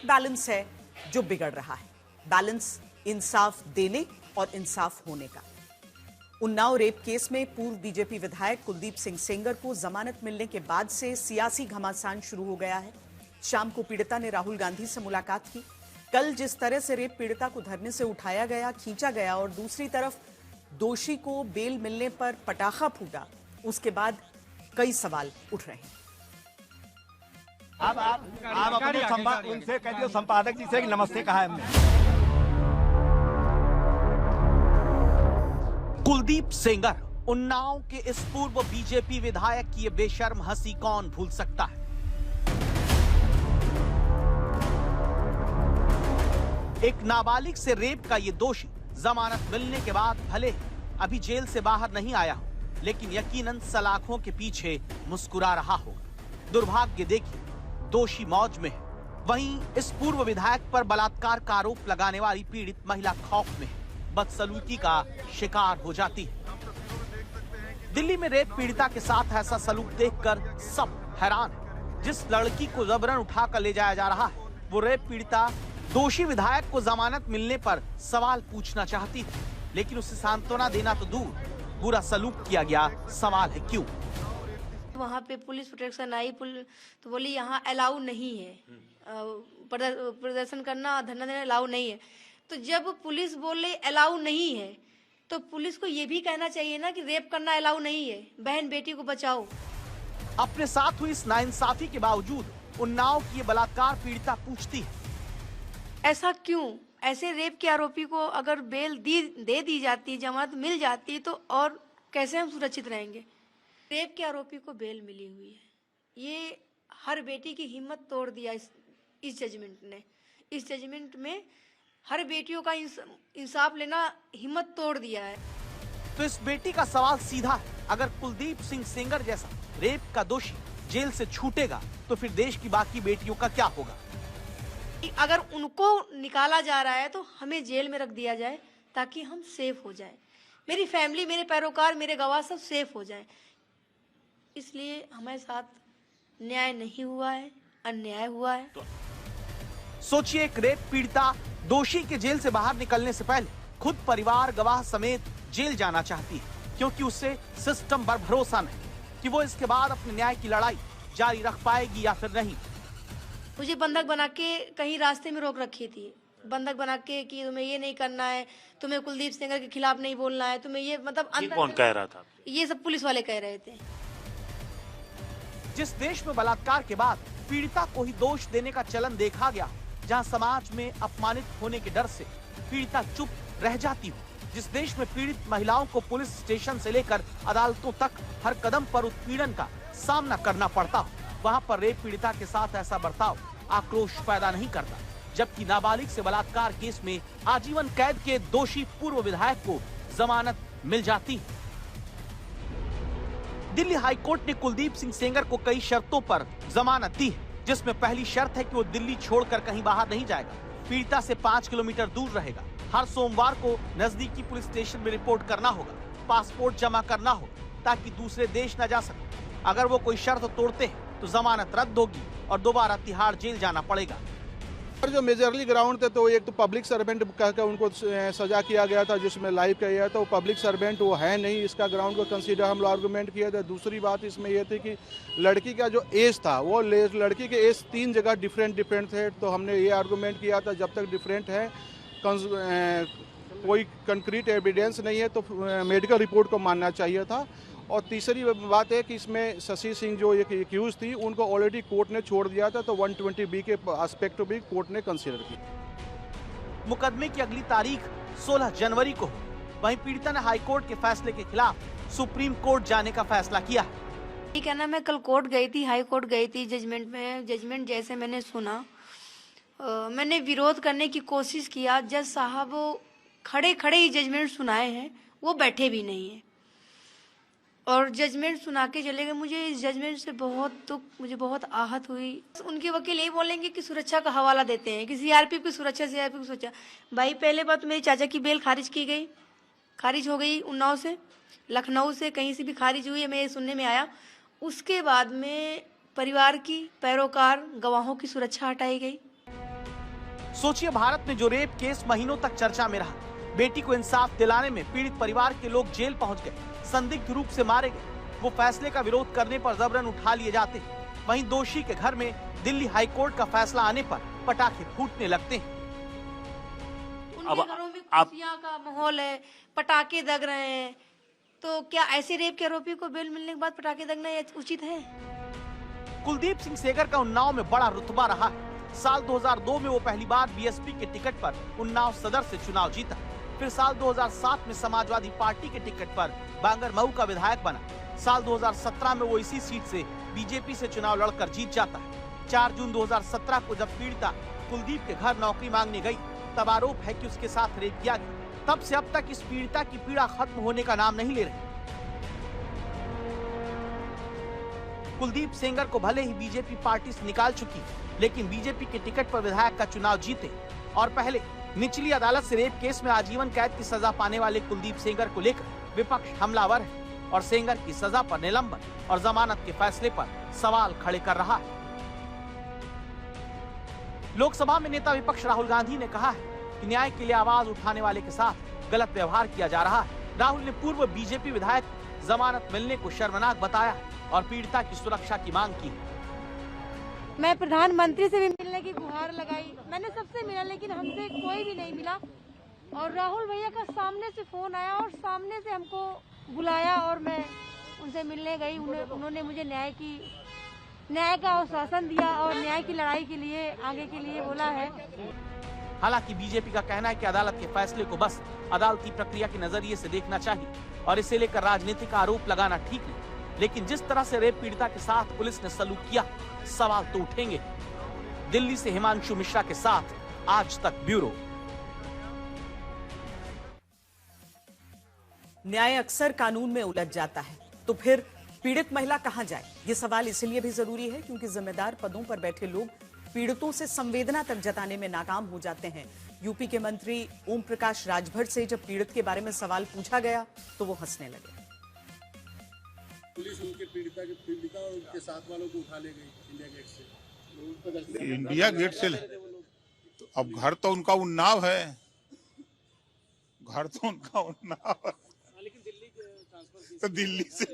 Balance है जो बिगड़ रहा है। बैलेंस इंसाफ देने और इंसाफ होने का। उन्नाव रेप केस में पूर्व बीजेपी विधायक कुलदीप सिंह सेंगर को जमानत मिलने के बाद से सियासी घमासान शुरू हो गया है। शाम को पीड़िता ने राहुल गांधी से मुलाकात की। कल जिस तरह से रेप पीड़िता को धरने से उठाया गया, खींचा गया और दूसरी तरफ दोषी को बेल मिलने पर पटाखा फूटा, उसके बाद कई सवाल उठ रहे हैं। आप अपने उनसे कह दियो संपादक जी से कि नमस्ते कहा है हमने। कुलदीप सेंगर, उन्नाव के इस पूर्व बीजेपी विधायक की ये बेशर्म हंसी कौन भूल सकता है। एक नाबालिग से रेप का ये दोषी जमानत मिलने के बाद भले अभी जेल से बाहर नहीं आया हो, लेकिन यकीनन सलाखों के पीछे मुस्कुरा रहा होगा। दुर्भाग्य देखिए, दोषी मौज में है, वहीं इस पूर्व विधायक पर बलात्कार का आरोप लगाने वाली पीड़ित महिला खौफ में है, बदसलूकी का शिकार हो जाती है। दिल्ली में रेप पीड़िता के साथ ऐसा सलूक देखकर सब हैरान है। जिस लड़की को जबरन उठाकर ले जाया जा रहा है, वो रेप पीड़िता दोषी विधायक को जमानत मिलने पर सवाल पूछना चाहती थी, लेकिन उसे सांत्वना देना तो दूर, बुरा सलूक किया गया। सवाल है क्यों? वहाँ पे पुलिस प्रोटेक्शन आई, तो बोली यहाँ अलाउ नहीं है, प्रदर्शन करना, धरना देना अलाउ नहीं है। तो जब पुलिस बोले अलाउ नहीं है, तो पुलिस को ये भी कहना चाहिए ना कि रेप करना अलाउ नहीं है, बहन बेटी को बचाओ। अपने साथ हुई इस नाइंसाफी के बावजूद उन्नाव की ये बलात्कार पीड़िता पूछती है, ऐसा क्यों? ऐसे रेप के आरोपी को अगर बेल दे दी जाती, जमानत मिल जाती, तो और कैसे हम सुरक्षित रहेंगे? रेप के आरोपी को बेल मिली हुई है, ये हर बेटी की हिम्मत तोड़ दिया इस जजमेंट ने। इस जजमेंट में हर बेटियों का इंसाफ लेना हिम्मत तोड़ दिया है। तो इस बेटी का सवाल सीधा है, अगर कुलदीप सिंह सेंगर जैसा रेप का दोषी जेल से छूटेगा, तो फिर देश की बाकी बेटियों का क्या होगा? अगर उनको निकाला जा रहा है, तो हमें जेल में रख दिया जाए ताकि हम सेफ हो जाएं, मेरी फैमिली, मेरे पैरोकार, मेरे गवाह सब सेफ हो जाएं। इसलिए हमारे साथ न्याय नहीं हुआ है, अन्याय हुआ है। सोचिए, एक रेप पीड़िता दोषी के जेल से बाहर निकलने से पहले खुद परिवार, गवाह समेत जेल जाना चाहती है, क्योंकि उससे सिस्टम पर भरोसा नहीं कि वो इसके बाद अपने न्याय की लड़ाई जारी रख पाएगी या फिर नहीं। मुझे बंधक बना के कहीं रास्ते में रोक रखी थी, बंधक बना के कि तुम्हें ये नहीं करना है, तुम्हें कुलदीप सेंगर के खिलाफ नहीं बोलना है, तुम्हें ये मतलब अंदर। कौन कह रहा था? ये सब पुलिस वाले कह रहे थे। जिस देश में बलात्कार के बाद पीड़िता को ही दोष देने का चलन देखा गया, जहां समाज में अपमानित होने के डर से पीड़िता चुप रह जाती हो, जिस देश में पीड़ित महिलाओं को पुलिस स्टेशन से लेकर अदालतों तक हर कदम पर उत्पीड़न का सामना करना पड़ता हो, वहां पर रेप पीड़िता के साथ ऐसा बर्ताव आक्रोश पैदा नहीं करता। जबकि नाबालिग से बलात्कार केस में आजीवन कैद के दोषी पूर्व विधायक को जमानत मिल जाती है। दिल्ली हाईकोर्ट ने कुलदीप सिंह सेंगर को कई शर्तों पर जमानत दी है, जिसमें पहली शर्त है कि वो दिल्ली छोड़कर कहीं बाहर नहीं जाएगा, पीड़िता से 5 किलोमीटर दूर रहेगा, हर सोमवार को नजदीकी पुलिस स्टेशन में रिपोर्ट करना होगा, पासपोर्ट जमा करना होगा ताकि दूसरे देश न जा सके। अगर वो कोई शर्त तोड़ते हैं तो जमानत रद्द होगी और दोबारा तिहाड़ जेल जाना पड़ेगा। जो मेजरली ग्राउंड थे, तो एक तो पब्लिक सर्वेंट कहकर उनको सजा किया गया था, जिसमें लाइव किया गया था, वो पब्लिक सर्वेंट वो है नहीं, इसका ग्राउंड को कंसीडर हम लोग आर्गूमेंट किए थे। दूसरी बात इसमें यह थी कि लड़की का जो एज था, वो लड़की के एज 3 जगह डिफरेंट थे, तो हमने ये आर्गूमेंट किया था जब तक डिफरेंट है, कोई कंक्रीट एविडेंस नहीं है, तो मेडिकल रिपोर्ट को मानना चाहिए था। और तीसरी बात है कि इसमें शशि सिंह जो एक एक्यूज थी, उनको ऑलरेडी कोर्ट ने छोड़ दिया था, तो 120B के एस्पेक्ट भी कोर्ट ने कंसीडर की। मुकदमे की अगली तारीख 16 जनवरी को, वहीं पीड़िता ने हाईकोर्ट के फैसले के खिलाफ सुप्रीम कोर्ट जाने का फैसला किया। ठीक है ना, मैं कल कोर्ट गई थी, हाई कोर्ट गई थी। जजमेंट जैसे मैंने सुना, मैंने विरोध करने की कोशिश किया। जज साहब खड़े खड़े ही जजमेंट सुनाए हैं, वो बैठे भी नहीं है और जजमेंट सुना के चले गए। मुझे इस जजमेंट से बहुत दुख, मुझे बहुत आहत हुई। उनके वकील यही बोलेंगे कि सुरक्षा का हवाला देते हैं कि सीआरपीएफ की सुरक्षा, सीआरपीएफ की सुरक्षा। भाई पहले बात, मेरे चाचा की बेल खारिज की गई, खारिज हो गई उन्नाव से, लखनऊ से, कहीं से भी खारिज हुई है, मैं सुनने में आया। उसके बाद में परिवार की, पैरोकार, गवाहों की सुरक्षा हटाई गई। सोचिए, भारत में जो रेप केस महीनों तक चर्चा में रहा, बेटी को इंसाफ दिलाने में पीड़ित परिवार के लोग जेल पहुंच गए, संदिग्ध रूप से मारे गए, वो फैसले का विरोध करने पर जबरन उठा लिए जाते हैं। वहीं दोषी के घर में दिल्ली हाईकोर्ट का फैसला आने पर पटाखे फूटने लगते हैं। उनके घरों में खुशियां का माहौल है, पटाखे दग रहे हैं, तो क्या ऐसे रेप के आरोपी को बेल मिलने के बाद पटाखे दगना उचित है? कुलदीप सिंह सेंगर का उन्नाव में बड़ा रुतबा रहा है। साल 2002 में वो पहली बार बीएसपी के टिकट पर उन्नाव सदर से चुनाव जीता। फिर साल 2007 में समाजवादी पार्टी के टिकट पर बांगरमऊ का विधायक बना। साल 2017 में वो इसी सीट से बीजेपी से चुनाव लड़कर जीत जाता है। 4 जून 2017 को जब पीड़िता कुलदीप के घर नौकरी मांगने गई, तब आरोप है कि उसके साथ रेप किया गया। तब से अब तक इस पीड़िता की पीड़ा खत्म होने का नाम नहीं ले रही। कुलदीप सेंगर को भले ही बीजेपी पार्टी से निकाल चुकी, लेकिन बीजेपी के टिकट पर विधायक का चुनाव जीते और पहले निचली अदालत से रेप केस में आजीवन कैद की सजा पाने वाले कुलदीप सेंगर को लेकर विपक्ष हमलावर है और सेंगर की सजा पर निलंबन और जमानत के फैसले पर सवाल खड़े कर रहा है। लोकसभा में नेता विपक्ष राहुल गांधी ने कहा है कि न्याय के लिए आवाज उठाने वाले के साथ गलत व्यवहार किया जा रहा है। राहुल ने पूर्व बीजेपी विधायक जमानत मिलने को शर्मनाक बताया और पीड़िता की सुरक्षा की मांग की। मैं प्रधानमंत्री से भी मिलने की गुहार लगाई, मैंने सबसे मिला, लेकिन हमसे कोई भी नहीं मिला। और राहुल भैया का सामने से फोन आया और सामने से हमको बुलाया और मैं उनसे मिलने गई। उन्होंने मुझे न्याय का आश्वासन दिया और न्याय की लड़ाई के लिए आगे के लिए बोला है। हालांकि बीजेपी का कहना है कि अदालत के फैसले को बस अदालती प्रक्रिया के नजरिए से देखना चाहिए और इसे लेकर राजनीतिक आरोप लगाना ठीक नहीं। लेकिन जिस तरह से रेप पीड़िता के साथ पुलिस ने सलूक किया, सवाल तो उठेंगे। दिल्ली से हिमांशु मिश्रा के साथ आज तक ब्यूरो। न्याय अक्सर कानून में उलझ जाता है, तो फिर पीड़ित महिला कहां जाए? ये सवाल इसलिए भी जरूरी है क्योंकि जिम्मेदार पदों पर बैठे लोग पीड़ितों से संवेदना तक जताने में नाकाम हो जाते हैं। यूपी के मंत्री ओम प्रकाश राजभर से जब पीड़ित के बारे में सवाल पूछा गया तो वो हंसने लगे। पुलिस उनके पीड़िता और उनके साथ वालों को उठा ले गई इंडिया गेट से। इंडिया गेट से अब घर तो उनका उन्नाव है, घर तो उनका उन्नाव है, तो दिल्ली से